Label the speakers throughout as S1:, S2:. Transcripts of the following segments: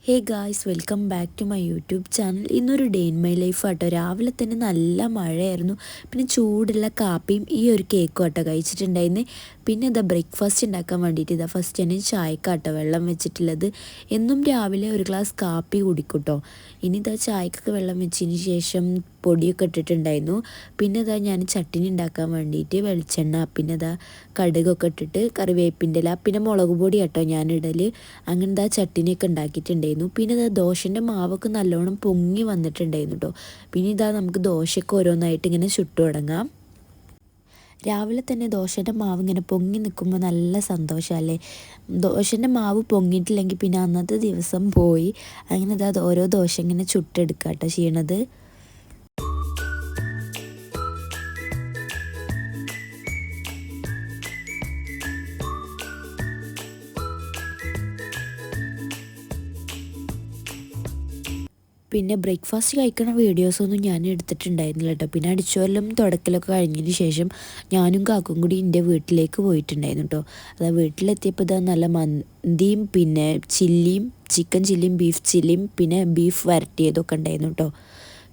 S1: Hey guys, welcome back to my YouTube channel. ഇന്നൊരു day in my life ആട്ടോ. രാവിലെ തന്നെ നല്ല മഴയായിരുന്നു. പിന്നെ ചൂടുള്ള കാപ്പിയും ഈ ഒരു കേക്കും ആട്ടോ കഴിച്ചിട്ടുണ്ടായിരുന്നു. പിന്നെ ഇതാ ബ്രേക്ക്ഫാസ്റ്റ് ഉണ്ടാക്കാൻ വേണ്ടിയിട്ട് ഇതാ ഫസ്റ്റ് തന്നെ ചായക്കാട്ടോ വെള്ളം വെച്ചിട്ടുള്ളത്. എന്നും രാവിലെ ഒരു ഗ്ലാസ് കാപ്പി കുടിക്കൂട്ടോ. ഇനി ഇതാ ചായക്കൊക്കെ വെള്ളം വെച്ചതിന് ശേഷം പൊടിയൊക്കെ ഇട്ടിട്ടുണ്ടായിരുന്നു. പിന്നെ ഇതാ ഞാൻ ചട്ടിനി ഉണ്ടാക്കാൻ വേണ്ടിയിട്ട് വെളിച്ചെണ്ണ, പിന്നെ ഇതാ കടുകൊക്കെ ഇട്ടിട്ട് കറിവേപ്പിൻ്റെ ഇല, പിന്നെ മുളക് പൊടി കേട്ടോ ഞാൻ ഇടൽ. അങ്ങനെ ഇതാ ചട്ടിനിയൊക്കെ ഉണ്ടാക്കിയിട്ടുണ്ടായിരുന്നു. പിന്നെ ഇതാ ദോശൻ്റെ മാവൊക്കെ നല്ലോണം പൊങ്ങി വന്നിട്ടുണ്ടായിരുന്നു കേട്ടോ. പിന്നെ ഇതാ നമുക്ക് ദോശയൊക്കെ ഓരോന്നായിട്ട് ഇങ്ങനെ ചുട്ടു തുടങ്ങാം. രാവിലെ തന്നെ ദോശൻ്റെ മാവ് ഇങ്ങനെ പൊങ്ങി നിൽക്കുമ്പോൾ നല്ല സന്തോഷമല്ലേ. ദോശൻ്റെ മാവ് പൊങ്ങിയിട്ടില്ലെങ്കിൽ പിന്നെ അന്നത്തെ ദിവസം പോയി. അങ്ങനെ ഇതാ ഓരോ ദോശ ഇങ്ങനെ ചുട്ടെടുക്കുക കേട്ടോ ചെയ്യണത്. പിന്നെ ബ്രേക്ക്ഫാസ്റ്റ് കഴിക്കണ വീഡിയോസൊന്നും ഞാൻ എടുത്തിട്ടുണ്ടായിരുന്നില്ല കേട്ടോ. പിന്നെ അടിച്ചുവരലും തുടക്കലൊക്കെ കഴിഞ്ഞതിന് ശേഷം ഞാനും കാക്കും കൂടി എൻ്റെ വീട്ടിലേക്ക് പോയിട്ടുണ്ടായിരുന്നു കേട്ടോ. അതാ വീട്ടിലെത്തിയപ്പോൾ ഇതാ നല്ല മന്തിയും പിന്നെ ചില്ലിയും, ചിക്കൻ ചില്ലിയും ബീഫ് ചില്ലിയും പിന്നെ ബീഫ് വരട്ടിയതൊക്കെ ഉണ്ടായിരുന്നു കേട്ടോ.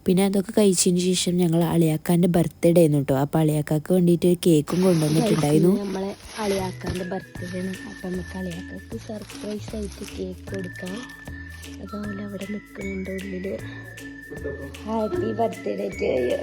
S1: പിന്നെ അതൊക്കെ കഴിച്ചതിന് ശേഷം ഞങ്ങൾ അളിയാക്കാൻ്റെ ബർത്ത്ഡേ ആയിരുന്നു കേട്ടോ. അപ്പോൾ അളിയാക്കാക്ക് വേണ്ടിയിട്ട് ഒരു കേക്കും കൊണ്ടുവന്നിട്ടുണ്ടായിരുന്നു.
S2: നമ്മളെ അളിയാക്കാൻ്റെ ബർത്ത്ഡേ ആണ്. അപ്പം നമുക്ക് അളിയാക്കാക്ക് സർപ്രൈസ് ആയിട്ട് കേക്ക് കൊടുക്കാം. അതുപോലെ അവിടെ നിൽക്കുന്നുണ്ട് ഉള്ളില്. Happy birthday to you.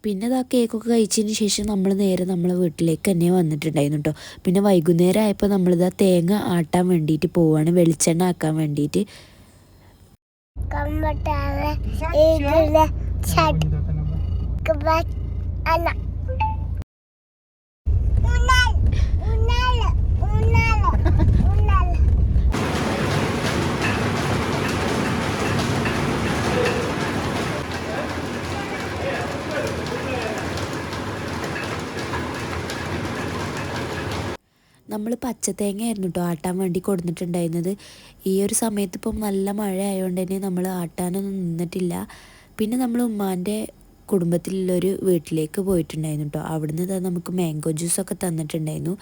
S1: പിന്നെ അത് ആ കേക്കൊക്കെ കഴിച്ചതിന് ശേഷം നമ്മൾ നേരെ നമ്മളെ വീട്ടിലേക്ക് തന്നെ വന്നിട്ടുണ്ടായിരുന്നു കേട്ടോ. പിന്നെ വൈകുന്നേരം ആയപ്പോൾ നമ്മളിതാ തേങ്ങ ആട്ടാൻ വേണ്ടിയിട്ട് പോവാണ്, വെളിച്ചെണ്ണ ആക്കാൻ വേണ്ടിയിട്ട്. നമ്മൾ പച്ചത്തേങ്ങയായിരുന്നു കേട്ടോ ആട്ടാൻ വേണ്ടി കൊടുത്തിട്ടുണ്ടായിരുന്നത്. ഈ ഒരു സമയത്ത് ഇപ്പം നല്ല മഴ ആയതുകൊണ്ട് തന്നെ നമ്മൾ ആട്ടാനൊന്നും നിന്നിട്ടില്ല. പിന്നെ നമ്മൾ ഉമ്മാൻ്റെ കുടുംബത്തിലുള്ളൊരു വീട്ടിലേക്ക് പോയിട്ടുണ്ടായിരുന്നു കേട്ടോ. അവിടുന്ന് നമുക്ക് മാംഗോ ജ്യൂസൊക്കെ തന്നിട്ടുണ്ടായിരുന്നു.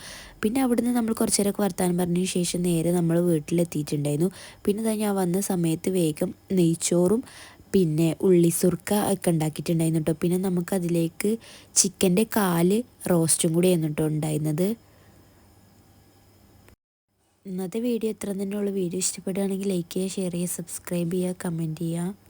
S1: പിന്നെ അവിടുന്ന് നമ്മൾ കുറച്ച് നേരമൊക്കെ വർത്താനം പറഞ്ഞതിന് ശേഷം നേരെ നമ്മൾ വീട്ടിലെത്തിയിട്ടുണ്ടായിരുന്നു. പിന്നെ ഞാൻ വന്ന സമയത്ത് വേഗം നെയ്ച്ചോറും പിന്നെ ഉള്ളിസുർക്ക ഒക്കെ ഉണ്ടാക്കിയിട്ടുണ്ടായിരുന്നു കേട്ടോ. പിന്നെ നമുക്കതിലേക്ക് ചിക്കൻ്റെ കാല് റോസ്റ്റും കൂടി ആയിരുന്നു കേട്ടോ ഉണ്ടായിരുന്നത്. ഇന്നത്തെ വീഡിയോ ഇത്ര തന്നെയുള്ള. വീഡിയോ ഇഷ്ടപ്പെടുകയാണെങ്കിൽ ലൈക്ക് ചെയ്യുക, ഷെയർ ചെയ്യുക, സബ്സ്ക്രൈബ് ചെയ്യുക, കമൻറ്റ് ചെയ്യുക.